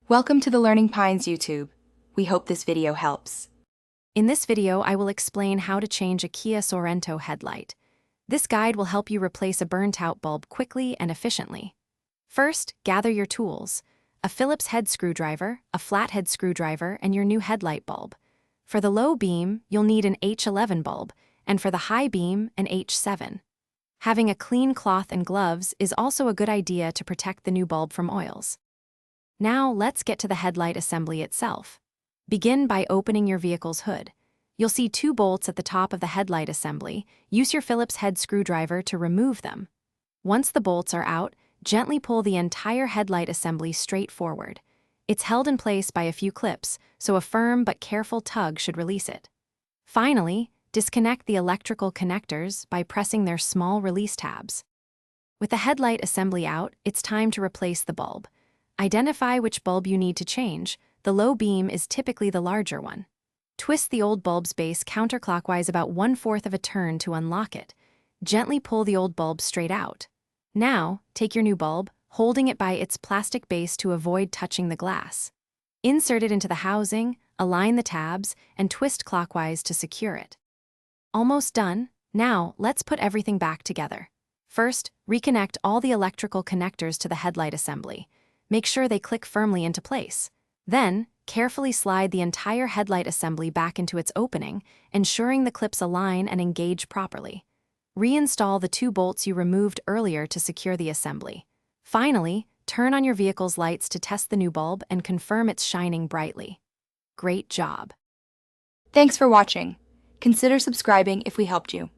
Welcome to the Learning Pines YouTube. We hope this video helps. In this video, I will explain how to change a Kia Sorento headlight. This guide will help you replace a burnt-out bulb quickly and efficiently. First, gather your tools: a Phillips head screwdriver, a flathead screwdriver, and your new headlight bulb. For the low beam, you'll need an H11 bulb, and for the high beam, an H7. Having a clean cloth and gloves is also a good idea to protect the new bulb from oils. Now, let's get to the headlight assembly itself. Begin by opening your vehicle's hood. You'll see two bolts at the top of the headlight assembly. Use your Phillips head screwdriver to remove them. Once the bolts are out, gently pull the entire headlight assembly straight forward. It's held in place by a few clips, so a firm but careful tug should release it. Finally, disconnect the electrical connectors by pressing their small release tabs. With the headlight assembly out, it's time to replace the bulb. Identify which bulb you need to change. The low beam is typically the larger one. Twist the old bulb's base counterclockwise about 1/4 of a turn to unlock it. Gently pull the old bulb straight out. Now, take your new bulb, holding it by its plastic base to avoid touching the glass. Insert it into the housing, align the tabs, and twist clockwise to secure it. Almost done. Now, let's put everything back together. First, reconnect all the electrical connectors to the headlight assembly. Make sure they click firmly into place. Then, carefully slide the entire headlight assembly back into its opening, ensuring the clips align and engage properly. Reinstall the two bolts you removed earlier to secure the assembly. Finally, turn on your vehicle's lights to test the new bulb and confirm it's shining brightly. Great job! Thanks for watching. Consider subscribing if we helped you.